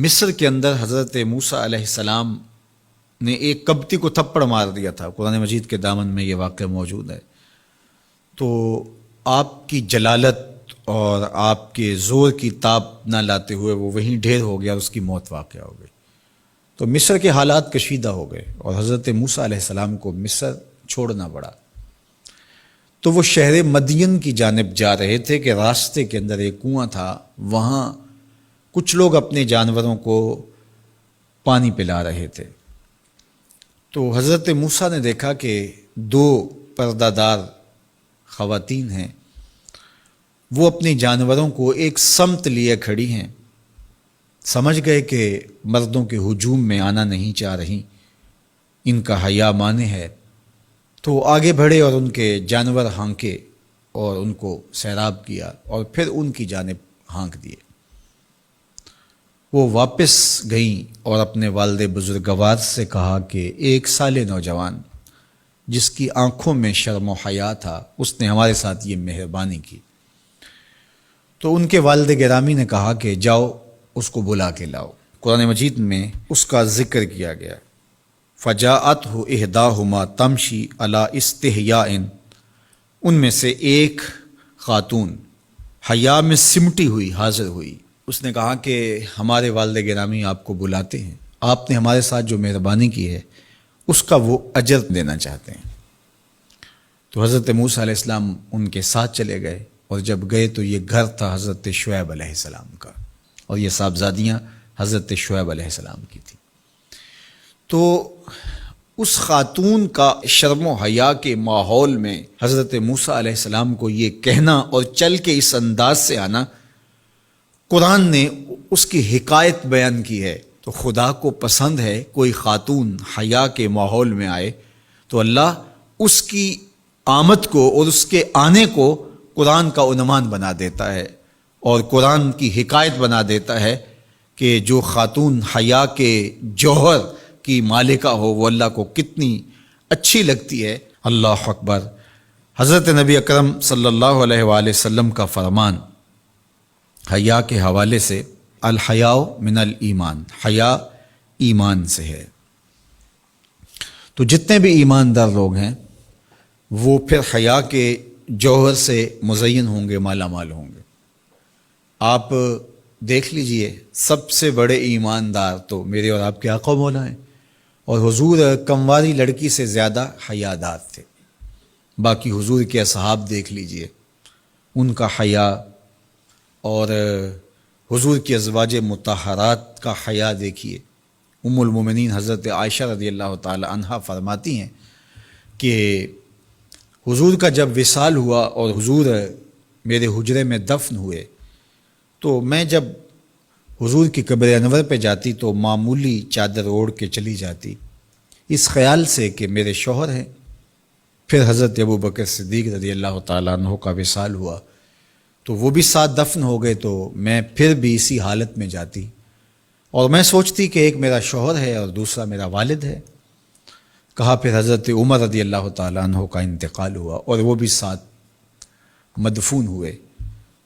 مصر کے اندر حضرت موسیٰ علیہ السلام نے ایک کبتی کو تھپڑ مار دیا تھا۔ قرآن مجید کے دامن میں یہ واقعہ موجود ہے۔ تو آپ کی جلالت اور آپ کے زور کی تاب نہ لاتے ہوئے وہ وہیں ڈھیر ہو گیا اور اس کی موت واقع ہو گئی۔ تو مصر کے حالات کشیدہ ہو گئے اور حضرت موسیٰ علیہ السلام کو مصر چھوڑنا پڑا۔ تو وہ شہر مدین کی جانب جا رہے تھے کہ راستے کے اندر ایک کنواں تھا، وہاں کچھ لوگ اپنے جانوروں کو پانی پلا رہے تھے۔ تو حضرت موسیٰ نے دیکھا کہ دو پردہ دار خواتین ہیں، وہ اپنے جانوروں کو ایک سمت لیے کھڑی ہیں۔ سمجھ گئے کہ مردوں کے ہجوم میں آنا نہیں چاہ رہی، ان کا حیا مانے ہے۔ تو آگے بڑھے اور ان کے جانور ہانکے اور ان کو سیراب کیا اور پھر ان کی جانب ہانک دیے۔ وہ واپس گئیں اور اپنے والد بزرگوار سے کہا کہ ایک سال نوجوان جس کی آنکھوں میں شرم و حیا تھا، اس نے ہمارے ساتھ یہ مہربانی کی۔ تو ان کے والد گرامی نے کہا کہ جاؤ اس کو بلا کے لاؤ۔ قرآن مجید میں اس کا ذکر کیا گیا۔ فجاءتہ احداہما تمشی علی استحیاء، ان میں سے ایک خاتون حیا میں سمٹی ہوئی حاضر ہوئی۔ اس نے کہا کہ ہمارے والد گرامی آپ کو بلاتے ہیں، آپ نے ہمارے ساتھ جو مہربانی کی ہے اس کا وہ اجر دینا چاہتے ہیں۔ تو حضرت موسیٰ علیہ السلام ان کے ساتھ چلے گئے، اور جب گئے تو یہ گھر تھا حضرت شعیب علیہ السلام کا، اور یہ صاحبزادیاں حضرت شعیب علیہ السلام کی تھیں۔ تو اس خاتون کا شرم و حیا کے ماحول میں حضرت موسیٰ علیہ السلام کو یہ کہنا اور چل کے اس انداز سے آنا، قرآن نے اس کی حکایت بیان کی ہے۔ تو خدا کو پسند ہے کوئی خاتون حیا کے ماحول میں آئے تو اللہ اس کی آمد کو اور اس کے آنے کو قرآن کا عنوان بنا دیتا ہے اور قرآن کی حکایت بنا دیتا ہے کہ جو خاتون حیا کے جوہر کی مالکہ ہو وہ اللہ کو کتنی اچھی لگتی ہے۔ اللہ اکبر۔ حضرت نبی اکرم صلی اللہ علیہ وآلہ وسلم کا فرمان حیا کے حوالے سے، الحیاء من الایمان، حیا ایمان سے ہے۔ تو جتنے بھی ایماندار لوگ ہیں وہ پھر حیا کے جوہر سے مزین ہوں گے، مالا مال ہوں گے۔ آپ دیکھ لیجئے سب سے بڑے ایماندار تو میرے اور آپ کے آقا و مولا ہیں، اور حضور کمواری لڑکی سے زیادہ حیادار تھے۔ باقی حضور کے اصحاب دیکھ لیجئے، ان کا حیا، اور حضور کی ازواج مطہرات کا حیا دیکھیے۔ ام المومنین حضرت عائشہ رضی اللہ تعالی عنہا فرماتی ہیں کہ حضور کا جب وصال ہوا اور حضور میرے حجرے میں دفن ہوئے تو میں جب حضور کی قبر انور پہ جاتی تو معمولی چادر اوڑھ کے چلی جاتی، اس خیال سے کہ میرے شوہر ہیں۔ پھر حضرت ابوبکر صدیق رضی اللہ تعالیٰ عنہ کا وصال ہوا تو وہ بھی ساتھ دفن ہو گئے، تو میں پھر بھی اسی حالت میں جاتی اور میں سوچتی کہ ایک میرا شوہر ہے اور دوسرا میرا والد ہے۔ کہا پھر حضرت عمر رضی اللہ تعالیٰ عنہ کا انتقال ہوا اور وہ بھی ساتھ مدفون ہوئے۔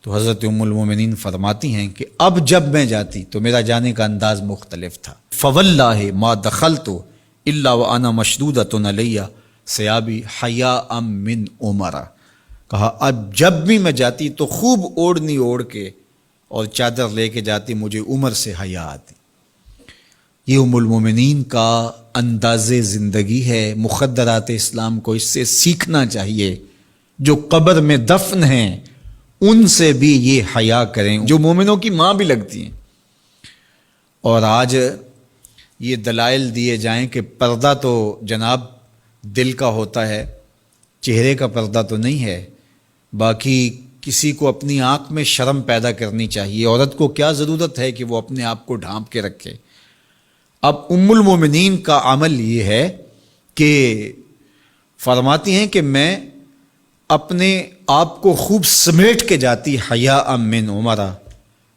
تو حضرت ام المومنین فرماتی ہیں کہ اب جب میں جاتی تو میرا جانے کا انداز مختلف تھا۔ فواللہ ما دخلت الا وانا مشدودۃ علی ثیابی حیاء من عمر۔ کہا اب جب بھی میں جاتی تو خوب اوڑھنی اوڑھ کے اور چادر لے کے جاتی، مجھے عمر سے حیا آتی۔ یہ ام المومنین کا انداز زندگی ہے۔ مخدرات اسلام کو اس سے سیکھنا چاہیے۔ جو قبر میں دفن ہیں ان سے بھی یہ حیا کریں، جو مومنوں کی ماں بھی لگتی ہیں۔ اور آج یہ دلائل دیے جائیں کہ پردہ تو جناب دل کا ہوتا ہے، چہرے کا پردہ تو نہیں ہے۔ باقی کسی کو اپنی آنکھ میں شرم پیدا کرنی چاہیے۔ عورت کو کیا ضرورت ہے کہ وہ اپنے آپ کو ڈھانپ کے رکھے؟ اب ام المومنین کا عمل یہ ہے کہ فرماتی ہیں کہ میں اپنے آپ کو خوب سمیٹ کے جاتی حیاء من عمر۔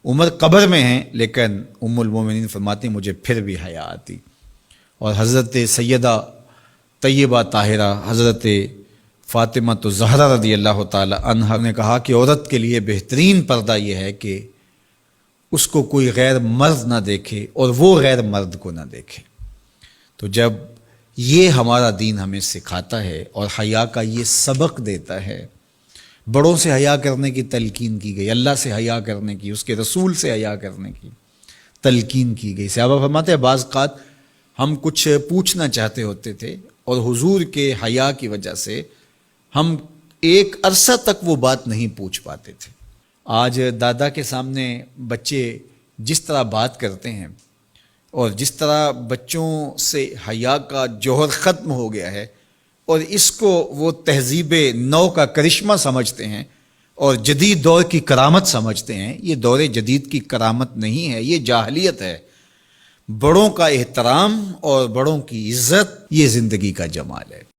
عمر قبر میں ہیں لیکن ام المومنین فرماتی ہیں مجھے پھر بھی حیا آتی۔ اور حضرت سیدہ طیبہ طاہرہ حضرت فاطمہ تو زہرا رضی اللہ تعالی عنہا نے کہا کہ عورت کے لیے بہترین پردہ یہ ہے کہ اس کو کوئی غیر مرد نہ دیکھے اور وہ غیر مرد کو نہ دیکھے۔ تو جب یہ ہمارا دین ہمیں سکھاتا ہے اور حیا کا یہ سبق دیتا ہے، بڑوں سے حیا کرنے کی تلقین کی گئی، اللہ سے حیا کرنے کی، اس کے رسول سے حیا کرنے کی تلقین کی گئی۔ صحابہ فرماتے ہیں بعض اوقات ہم کچھ پوچھنا چاہتے ہوتے تھے اور حضور کے حیا کی وجہ سے ہم ایک عرصہ تک وہ بات نہیں پوچھ پاتے تھے۔ آج دادا کے سامنے بچے جس طرح بات کرتے ہیں اور جس طرح بچوں سے حیا کا جوہر ختم ہو گیا ہے اور اس کو وہ تہذیب نو کا کرشمہ سمجھتے ہیں اور جدید دور کی کرامت سمجھتے ہیں، یہ دور جدید کی کرامت نہیں ہے، یہ جاہلیت ہے۔ بڑوں کا احترام اور بڑوں کی عزت یہ زندگی کا جمال ہے۔